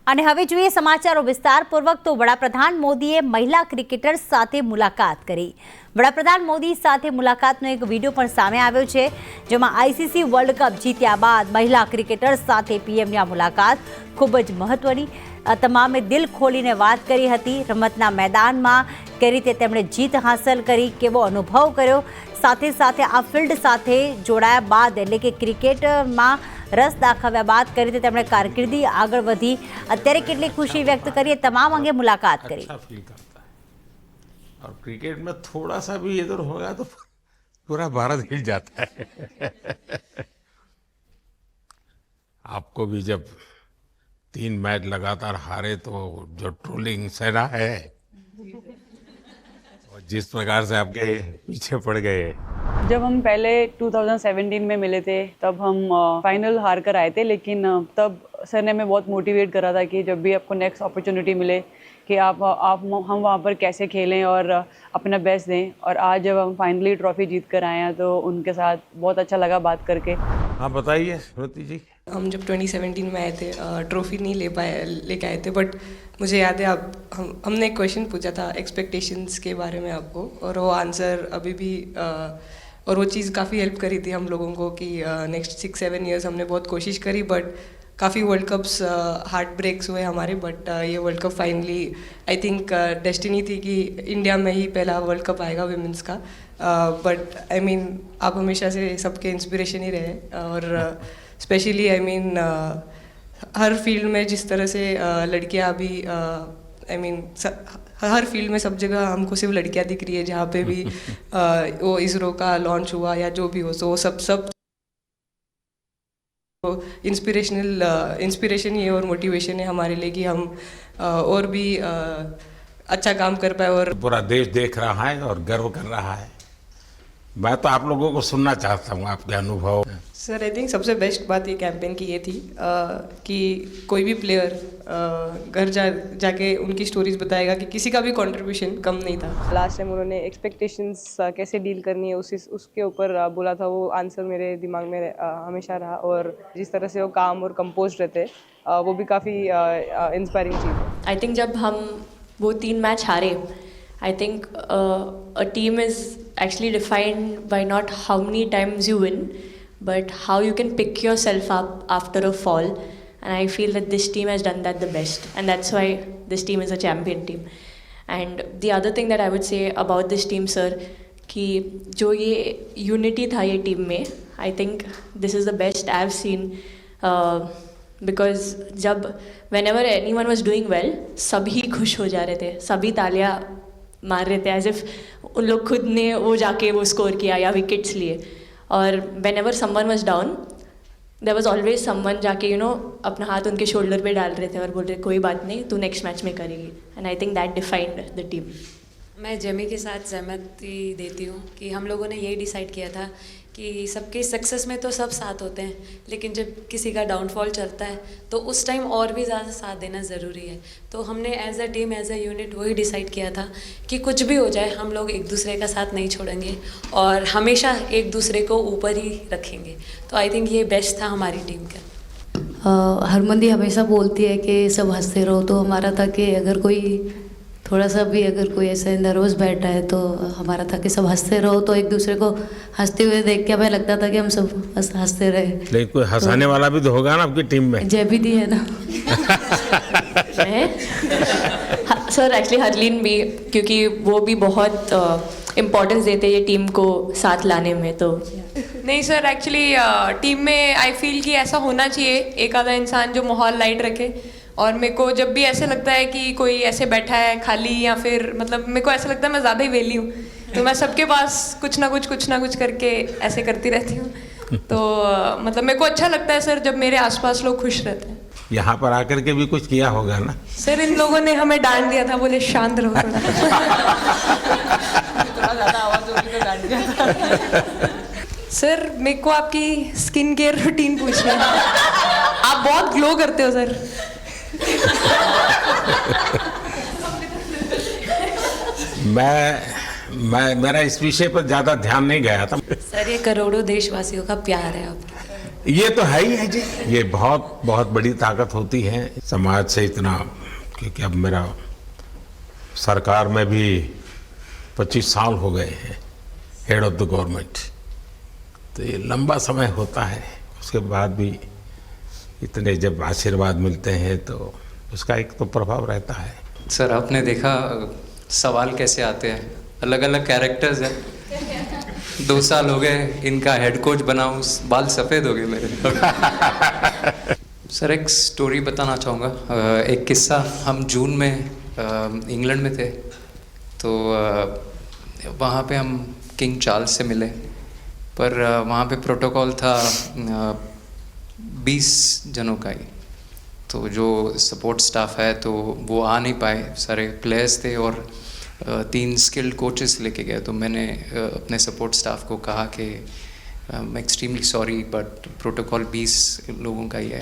અને હવે જોઈએ સમાચારો વિસ્તારપૂર્વક તો વડાપ્રધાન મોદીએ મહિલા ક્રિકેટર્સ સાથે મુલાકાત કરી। વડાપ્રધાન મોદી સાથે મુલાકાતનો એક વિડીયો પણ સામે આવ્યો છે, જેમાં આઈસીસી વર્લ્ડ કપ જીત્યા બાદ મહિલા ક્રિકેટર્સ સાથે પીએમની આ મુલાકાત ખૂબ જ મહત્વની। તમામે દિલ ખોલીને વાત કરી હતી। રમતના મેદાનમાં કઈ રીતે તેમણે જીત હાંસલ કરી, કેવો અનુભવ કર્યો, સાથે સાથે આ ફિલ્ડ સાથે જોડાયા બાદ એટલે કે ક્રિકેટમાં रस दाखव्या बाद कई रीते तेमणे कारकिर्दी आगळ वधी, अत्यारे केटली खुशी व्यक्त करी, तमाम अंगे मुलाकात करी। अच्छा फील करता है और क्रिकेट में थोड़ा सा भी इधर होगा तो पूरा भारत हिल जाता है। आपको भी जब 3 मैच लगातार हारे तो जो ट्रोलिंग सहना है और जिस प्रकार से आपके पीछे पड़ गए। जब हम पहले 2017 में मिले थे तब हम फाइनल हार कर आए थे, लेकिन तब सर ने हमें बहुत मोटिवेट करा था कि जब भी आपको नेक्स्ट अपॉर्चुनिटी मिले कि आप हम वहाँ पर कैसे खेलें और अपना बेस्ट दें। और आज जब हम फाइनली ट्रॉफी जीत कर आए हैं तो उनके साथ बहुत अच्छा लगा बात करके। हाँ बताइए श्रुति जी। हम जब 2017 में आए थे ट्रॉफी नहीं लेके आए थे, बट मुझे याद है हमने एक क्वेश्चन पूछा था एक्सपेक्टेशंस के बारे में आपको, और वो आंसर अभी भी और वो चीज़ काफ़ी हेल्प करी थी हम लोगों को कि नेक्स्ट 6-7 ईयर्स हमने बहुत कोशिश करी, बट काफ़ी वर्ल्ड कप्स हार्ट ब्रेक्स हुए हमारे। बट ये world cup finally I think destiny थी कि इंडिया में ही पहला वर्ल्ड कप आएगा विमेंस का। बट आई मीन आप हमेशा से सबके इंस्पिरेशन ही रहे, और specially I mean her field में जिस तरह से लड़कियां अभी आई मीन हर फील्ड में सब जगह हमको सिर्फ लड़कियां दिख रही है, जहाँ पे भी वो इसरो का लॉन्च हुआ या जो भी हो, तो वो सब इंस्पिरेशन ही है और मोटिवेशन है हमारे लिए कि हम और भी अच्छा काम कर पाए। और पूरा देश देख रहा है और गर्व कर रहा है। मैं तो आप लोगों को सुनना चाहता हूँ आपके अनुभव। सर आई थिंक सबसे बेस्ट बात ये कैंपेन की ये थी कि कोई भी प्लेयर घर जाके उनकी स्टोरीज बताएगा कि किसी का भी कंट्रीब्यूशन कम नहीं था। लास्ट टाइम उन्होंने एक्सपेक्टेशंस कैसे डील करनी है उसके ऊपर बोला था, वो आंसर मेरे दिमाग में हमेशा रहा। और जिस तरह से वो काम और कंपोज रहते वो भी काफ़ी इंस्पायरिंग चीज़ है। आई थिंक जब हम वो 3 मैच हारे, I think a team is actually defined by not how many times you win, but how you can pick yourself up after a fall. And I feel that this team has done that the best, and that's why this team is a champion team. And the other thing that I would say about this team, sir, कि जो ये unity था ये team में, I think this is the best I've seen. Because जब whenever anyone was doing well, सभी खुश हो जा रहे थे, सभी तालियां मार रहे थे, एज इफ उन लोग खुद ने वो जाके वो स्कोर किया या विकेट्स लिए। और whenever someone was down, there was always someone जाके अपना हाथ उनके शोल्डर पे डाल रहे थे और बोल रहे कोई बात नहीं, तू नेक्स्ट मैच में करेगी। And I think that defined the team. मैं जेमी के साथ सहमति देती हूँ कि हम लोगों ने यही डिसाइड किया था कि सबके सक्सेस में तो सब साथ होते हैं, लेकिन जब किसी का डाउनफॉल चलता है तो उस टाइम और भी ज़्यादा साथ देना ज़रूरी है। तो हमने as a team as a unit वही डिसाइड किया था कि कुछ भी हो जाए हम लोग एक दूसरे का साथ नहीं छोड़ेंगे और हमेशा एक दूसरे को ऊपर ही रखेंगे। तो आई थिंक ये बेस्ट था हमारी टीम का। हरमंदी हमेशा बोलती है कि सब हंसते रहो, तो हमारा था कि अगर कोई थोड़ा सा भी अगर कोई ऐसे नर्वस बैठा है तो हमारा था कि सब हंसते रहो, तो एक दूसरे को हंसते हुए देख के हमें लगता था कि हम सब हंसते रहे। लेकिन कोई हंसाने वाला भी तो होगा ना आपकी टीम में। जय भी दी है ना। सर एक्चुअली हरलीन भी, क्योंकि वो भी बहुत इम्पोर्टेंस देते हैं ये टीम को साथ लाने में। तो नहीं सर, एक्चुअली टीम में आई फील कि ऐसा होना चाहिए एक आधा इंसान जो माहौल लाइट रखे। और मेरे को जब भी ऐसे लगता है कि कोई ऐसे बैठा है खाली, या फिर मतलब मेरे को ऐसा लगता है मैं ज़्यादा ही वेली हूँ, तो मैं सबके पास कुछ ना कुछ करके ऐसे करती रहती हूँ। तो मतलब मेरे को अच्छा लगता है सर जब मेरे आसपास लोग खुश रहते हैं। यहाँ पर आकर के भी कुछ किया होगा ना सर? इन लोगों ने हमें डांट दिया था, बोले शांत रहो थोड़ा। ज़्यादा आवाज़ होगी तो डांट दिया था। सर मेरे को आपकी स्किन केयर रूटीन पूछनी है। आप बहुत ग्लो करते हो सर। मेरा इस विषय पर ज़्यादा ध्यान नहीं गया था। सर ये करोड़ों देशवासियों का प्यार है आपके। ये तो है ही है जी, ये बहुत बहुत बड़ी ताकत होती है समाज से इतना, क्योंकि अब मेरा सरकार में भी 25 साल हो गए हैं हेड ऑफ द गवर्नमेंट, तो ये लंबा समय होता है। उसके बाद भी इतने जब आशीर्वाद मिलते हैं तो उसका एक तो प्रभाव रहता है। सर आपने देखा सवाल कैसे आते हैं, अलग अलग कैरेक्टर्स हैं। 2 साल हो गए इनका हेड कोच बनाऊं, बाल सफ़ेद हो गए मेरे। सर एक स्टोरी बताना चाहूँगा, एक किस्सा। हम जून में इंग्लैंड में थे, तो वहाँ पे हम किंग चार्ल्स से मिले, पर वहाँ पे प्रोटोकॉल था 20 जनों का ही, तो जो सपोर्ट स्टाफ है तो वो आ नहीं पाए, सारे प्लेयर्स थे और 3 स्किल्ड कोचेस लेके गए। तो मैंने अपने सपोर्ट स्टाफ को कहा कि I am extremely sorry but protocol 20 लोगों का ही है।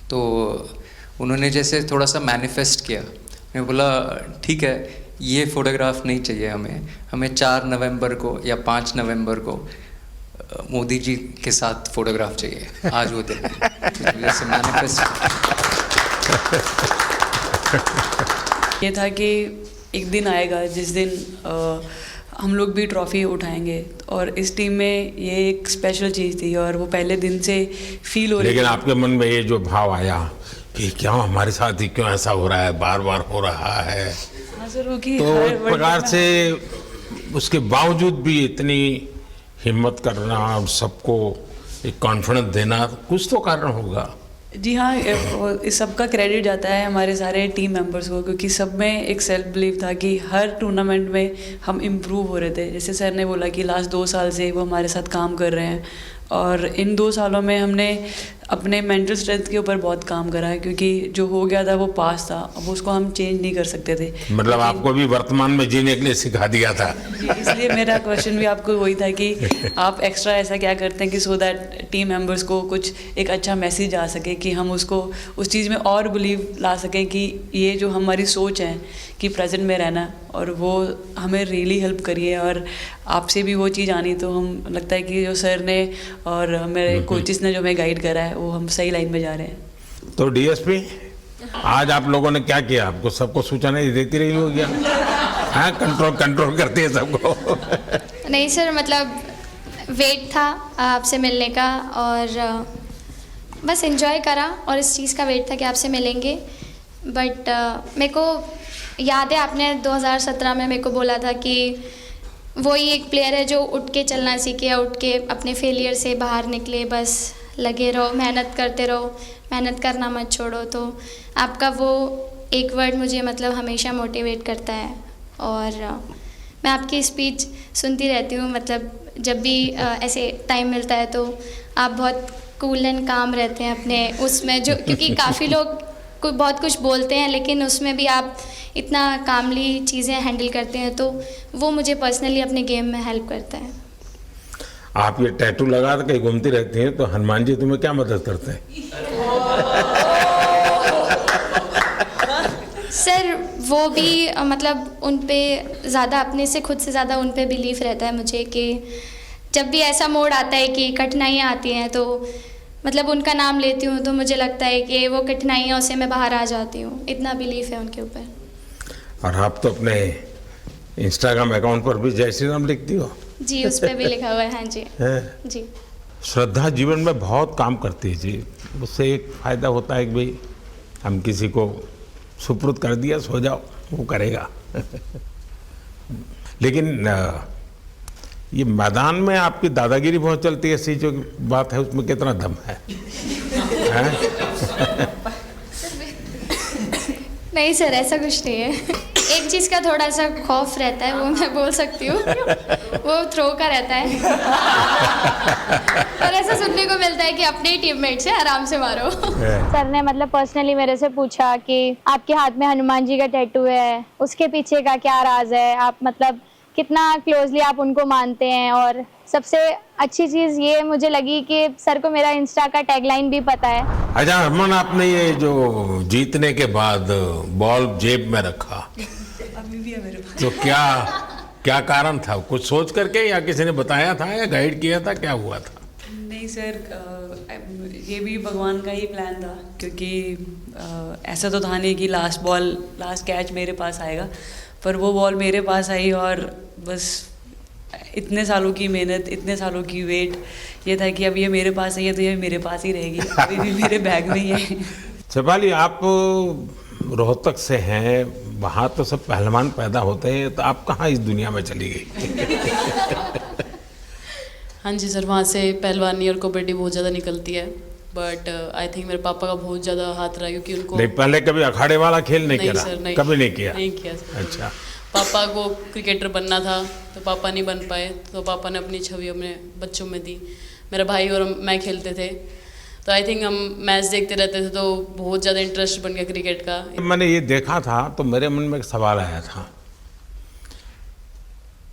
तो उन्होंने जैसे थोड़ा सा मैनिफेस्ट किया, मैं बोला ठीक है ये फ़ोटोग्राफ नहीं चाहिए हमें 4 नवंबर को या 5 नवंबर को मोदी जी के साथ फ़ोटोग्राफ चाहिए, आज वो दिन जैसे मैनिफेस्ट। ये था कि एक दिन आएगा जिस दिन हम लोग भी ट्रॉफ़ी उठाएंगे, और इस टीम में ये एक स्पेशल चीज़ थी और वो पहले दिन से फील हो रही। लेकिन आपके मन में ये जो भाव आया कि क्या हमारे साथ ही क्यों ऐसा हो रहा है, बार बार हो रहा है, तो एक प्रकार से उसके बावजूद भी इतनी हिम्मत करना और सबको एक कॉन्फिडेंस देना, कुछ तो कारण होगा। जी हाँ, इस सब का क्रेडिट जाता है हमारे सारे टीम मेंबर्स को, क्योंकि सब में एक सेल्फ बिलीव था कि हर टूर्नामेंट में हम इम्प्रूव हो रहे थे। जैसे सर ने बोला कि लास्ट 2 साल से वो हमारे साथ काम कर रहे हैं, और इन 2 सालों में हमने अपने मेंटल स्ट्रेंथ के ऊपर बहुत काम करा है, क्योंकि जो हो गया था वो पास था, अब उसको हम चेंज नहीं कर सकते थे। मतलब आपको भी वर्तमान में जीने के लिए सिखा दिया था। इसलिए मेरा क्वेश्चन भी आपको वही था कि आप एक्स्ट्रा ऐसा क्या करते हैं कि सो दैट टीम मेंबर्स को कुछ एक अच्छा मैसेज आ सके, कि हम उसको उस चीज़ में और बिलीव ला सकें कि ये जो हमारी सोच है कि प्रेजेंट में रहना, और वो हमें रियली हेल्प करिए। और आपसे भी वो चीज़ आनी, तो हम लगता है कि जो सर ने और मेरे कोचेस ने जो हमें गाइड करा है वो हम सही लाइन में जा रहे हैं। तो डीएसपी आज आप लोगों ने क्या किया, आपको सबको सूचना देती रही हो गया? हाँ, कंट्रोल करती है सबको। नहीं सर, मतलब वेट था आपसे मिलने का, और बस एंजॉय करा, और इस चीज़ का वेट था कि आपसे मिलेंगे। बट मेरे को याद है आपने 2017 में मेरे को बोला था कि वही एक प्लेयर है जो उठ के चलना सीखे, उठ के अपने फेलियर से बाहर निकले, बस लगे रहो, मेहनत करते रहो, मेहनत करना मत छोड़ो। तो आपका वो एक वर्ड मुझे मतलब हमेशा मोटिवेट करता है, और मैं आपकी स्पीच सुनती रहती हूँ, मतलब जब भी ऐसे टाइम मिलता है तो आप बहुत कूल एंड काम रहते हैं अपने उसमें, जो क्योंकि काफ़ी लोग बहुत कुछ बोलते हैं लेकिन उसमें भी आप इतना कामली चीज़ें हैंडल करते हैं, तो वो मुझे पर्सनली अपने गेम में हेल्प करता है। आप ये टैटू लगा के घूमती रहती हैं, तो हनुमान जी तुम्हें क्या मदद करते हैं? सर वो भी मतलब उन पे ज़्यादा, अपने से खुद से ज़्यादा उन पे बिलीफ रहता है मुझे, कि जब भी ऐसा मोड़ आता है कि कठिनाइयाँ आती हैं, तो मतलब उनका नाम लेती हूँ तो मुझे लगता है कि वो कठिनाइयों से मैं बाहर आ जाती हूँ, इतना बिलीफ है उनके ऊपर। और आप तो अपने इंस्टाग्राम अकाउंट पर भी जय श्री राम लिखती हो? जी, उस पर भी लिखा हुआ है। हाँ जी जी। श्रद्धा जीवन में बहुत काम करती है जी, उससे एक फ़ायदा होता है कि भाई हम किसी को सुपुर्द कर दिया, सो जाओ, वो करेगा। लेकिन ये मैदान में आपकी दादागिरी बहुत चलती है, ऐसी जो बात है उसमें कितना दम है? नहीं सर, ऐसा कुछ नहीं है। एक चीज़ का थोड़ा सा खौफ रहता है, वो मैं बोल सकती हूँ, वो थ्रो का रहता है। और ऐसा सुनने को मिलता है कि अपने ही टीममेट से आराम से मारो। सर ने मतलब पर्सनली मेरे से पूछा कि आपके हाथ में हनुमान जी का टैटू है, उसके पीछे का क्या राज है, आप मतलब कितना क्लोजली आप उनको मानते हैं। और सबसे अच्छी चीज़ ये मुझे लगी कि सर को मेरा इंस्टा का टैगलाइन भी पता है। अच्छा हरमन, आपने ये जो जीतने के बाद बॉल जेब में रखा, अभी भी है मेरे पास, तो क्या कारण था? कुछ सोच करके या किसी ने बताया था या गाइड किया था, क्या हुआ था? नहीं सर, ये भी भगवान का ही प्लान था, क्योंकि ऐसा तो था नहीं कि लास्ट कैच मेरे पास आएगा, पर वो बॉल मेरे पास आई और बस इतने सालों की मेहनत, इतने सालों की वेट, ये था कि अब ये मेरे पास आई है तो ये मेरे पास ही रहेगी, अभी भी मेरे बैग में ही है। शेफाली, आप रोहतक से हैं, वहाँ तो सब पहलवान पैदा होते हैं, तो आप कहाँ इस दुनिया में चली गई? हाँ जी सर, वहाँ से पहलवानी और कबड्डी बहुत ज़्यादा निकलती है, बट आई थिंक मेरे पापा का बहुत ज़्यादा हाथ रहा, क्योंकि उनको नहीं, पहले कभी अखाड़े वाला खेल नहीं खेला? सर, नहीं, कभी नहीं किया? नहीं किया सर। अच्छा। पापा को क्रिकेटर बनना था तो पापा नहीं बन पाए, तो पापा ने अपनी छवि अपने बच्चों में दी। मेरा भाई और मैं खेलते थे, तो आई थिंक हम मैच देखते रहते थे, तो बहुत ज़्यादा इंटरेस्ट बन गया क्रिकेट का। मैंने ये देखा था तो मेरे मन में एक सवाल आया था,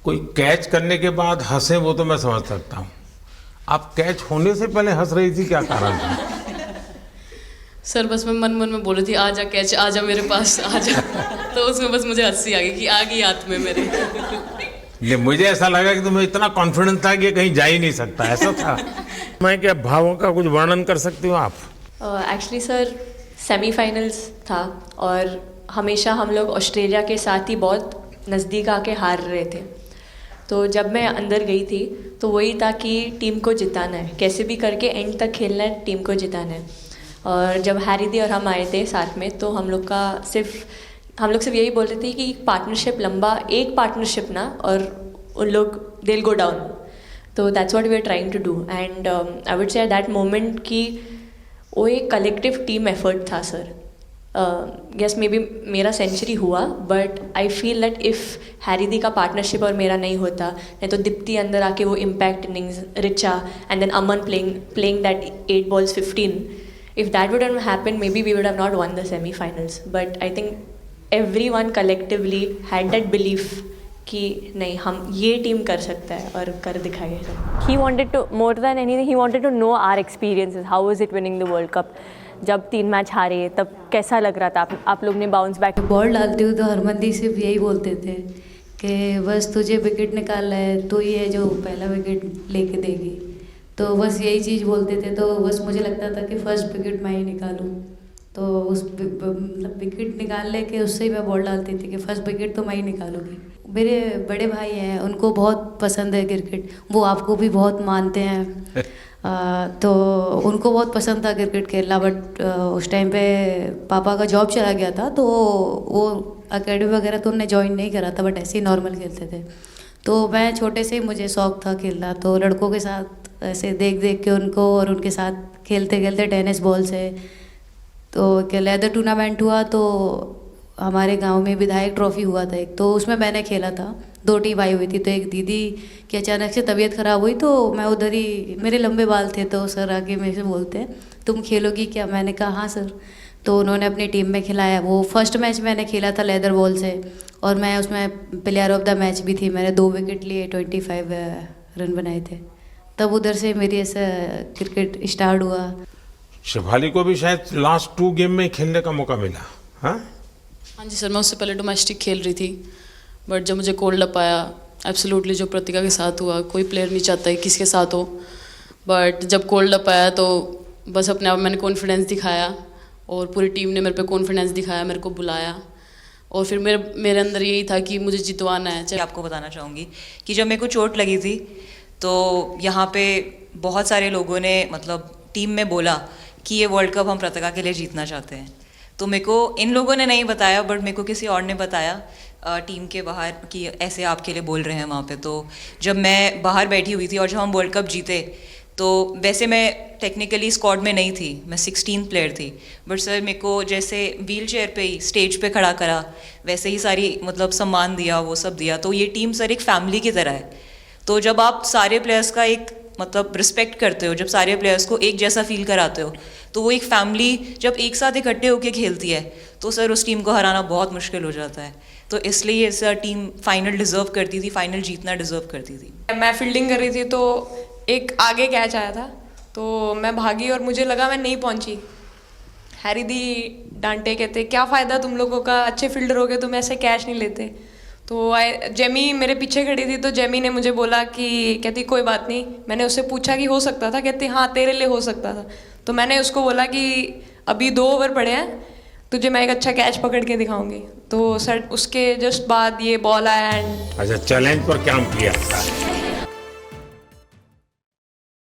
कोई कैच करने के बाद हंसे वो तो मैं समझ सकता हूँ, आप कैच होने से पहले हंस रही थी, क्या कारण था? सर बस मैं मन में बोल रही थी, आजा कैच, आजा मेरे पास, आजा। तो उसमें बस मुझे हंसी आ गई कि आ गई हाथ में मेरे। नहीं, मुझे ऐसा लगा कि तुम्हें इतना कॉन्फिडेंस था कि कहीं जा ही नहीं सकता, ऐसा था? मैं क्या भावों का कुछ वर्णन कर सकती हूँ आप? एक्चुअली सर सेमीफाइनल्स था और हमेशा हम लोग ऑस्ट्रेलिया के साथ ही बहुत नज़दीक आके हार रहे थे। तो जब मैं अंदर गई थी तो वही था कि टीम को जिताना है, कैसे भी करके एंड तक खेलना है, टीम को जिताना है। और जब हैरी दी और हम आए थे साथ में, तो हम लोग सिर्फ यही बोल रहे थे कि पार्टनरशिप लंबा, एक पार्टनरशिप ना, और उन लोग दिल गो डाउन। तो that's what we are trying to do, and I would say at that moment कि वो एक कलेक्टिव टीम एफर्ट था सर। यस, मे बी मेरा सेंचुरी हुआ, but I feel that if Harry दी का पार्टनरशिप और मेरा नहीं होता, नहीं तो दीप्ति अंदर आके वो impact innings, Richa and then Aman playing that 8 balls 15, if that wouldn't happen, maybe we would have not won the semi-finals. But I think everyone collectively had that belief कि नहीं, हम ये टीम कर सकता है और कर दिखाएगा। He wanted to, more than anything, he wanted to know our experiences. How was it winning the World Cup? जब 3 मैच हारे तब कैसा लग रहा था? आप लोग ने बाउंस बैक। बॉल डालते हुए तो हरमनदीप सिर्फ यही बोलते थे कि बस तुझे विकेट निकालना है, तो ये जो पहला विकेट लेके देगी, तो बस यही चीज़ बोलते थे। तो बस मुझे लगता था कि फर्स्ट विकेट मैं ही निकालूं, तो उस मतलब विकेट निकाल लेके उससे ही मैं बॉल डालती थी कि फर्स्ट विकेट तो मैं ही निकालूंगी। मेरे बड़े भाई हैं, उनको बहुत पसंद है क्रिकेट, वो आपको भी बहुत मानते हैं। तो उनको बहुत पसंद था क्रिकेट खेलना, बट उस टाइम पे पापा का जॉब चला गया था, तो वो अकेडमी वगैरह तो उन्होंने ज्वाइन नहीं करा था, बट ऐसे ही नॉर्मल खेलते थे। तो मैं छोटे से ही मुझे शौक़ था खेलना, तो लड़कों के साथ ऐसे देख के उनको और उनके साथ खेलते टेनिस बॉल से। तो क्या लेदर टूर्नामेंट हुआ, तो हमारे गांव में विधायक ट्रॉफी हुआ था एक, तो उसमें मैंने खेला था। 2 टीम आई हुई थी, तो एक दीदी की अचानक से तबीयत ख़राब हुई, तो मैं उधर ही, मेरे लंबे बाल थे, तो सर आके मेरे से बोलते हैं तुम खेलोगी क्या? मैंने कहा हाँ सर। तो उन्होंने अपनी टीम में खिलाया। वो फर्स्ट मैच मैंने खेला था लेदर बॉल से, और मैं उसमें प्लेयर ऑफ द मैच भी थी। मैंने 2 विकेट लिए, 25 रन बनाए थे। तब उधर से मेरी ऐसा क्रिकेट स्टार्ट हुआ। शेफाली को भी शायद लास्ट 2 गेम में खेलने का मौका मिला? हाँ जी सर, मैं उससे पहले डोमेस्टिक खेल रही थी, बट जब मुझे कोल्ड अप आया, एब्सोल्युटली जो प्रतिका के साथ हुआ, कोई प्लेयर नहीं चाहता है किसके साथ हो, बट जब कोल्ड अप आया तो बस अपने आप मैंने कॉन्फिडेंस दिखाया, और पूरी टीम ने मेरे पे कॉन्फिडेंस दिखाया, मेरे को बुलाया, और फिर मेरे अंदर यही था कि मुझे जितवाना है। आपको बताना चाहूँगी कि जब मेरे को चोट लगी थी, तो यहाँ पे बहुत सारे लोगों ने मतलब टीम में बोला कि ये वर्ल्ड कप हम प्रतिका के लिए जीतना चाहते हैं। तो मेरे को इन लोगों ने नहीं बताया, बट मेरे को किसी और ने बताया टीम के बाहर कि ऐसे आपके लिए बोल रहे हैं वहाँ पे। तो जब मैं बाहर बैठी हुई थी और जब हम वर्ल्ड कप जीते, तो वैसे मैं टेक्निकली स्क्वाड में नहीं थी, मैं 16th प्लेयर थी, बट सर मेरे को जैसे व्हील चेयर पे ही स्टेज पे खड़ा करा, वैसे ही सारी मतलब सम्मान दिया, वो सब दिया। तो ये टीम सर एक फैमिली की तरह है। तो जब आप सारे प्लेयर्स का एक मतलब रिस्पेक्ट करते हो, जब सारे प्लेयर्स को एक जैसा फील कराते हो, तो वो एक फैमिली जब एक साथ इकट्ठे होकर खेलती है, तो सर उस टीम को हराना बहुत मुश्किल हो जाता है। तो इसलिए सर टीम फाइनल डिज़र्व करती थी, फाइनल जीतना डिज़र्व करती थी। मैं फील्डिंग कर रही थी, तो एक आगे कैच आया था, तो मैं भागी और मुझे लगा मैं नहीं पहुंची। हैरी दी डांटे, कहते क्या फ़ायदा तुम लोगों का, अच्छे फील्डर हो गए, तुम ऐसे कैच नहीं लेते। तो जेमी मेरे पीछे खड़ी थी, तो जेमी ने मुझे बोला कि कहती कोई बात नहीं। मैंने उससे पूछा कि हो सकता था, कहती हाँ तेरे लिए हो सकता था। तो मैंने उसको बोला कि अभी 2 ओवर पड़े हैं, तुझे मैं एक अच्छा कैच पकड़ के दिखाऊंगी। तो सर उसके जस्ट बाद ये बॉल आया एंड अच्छा, चैलेंज पर क्या किया था?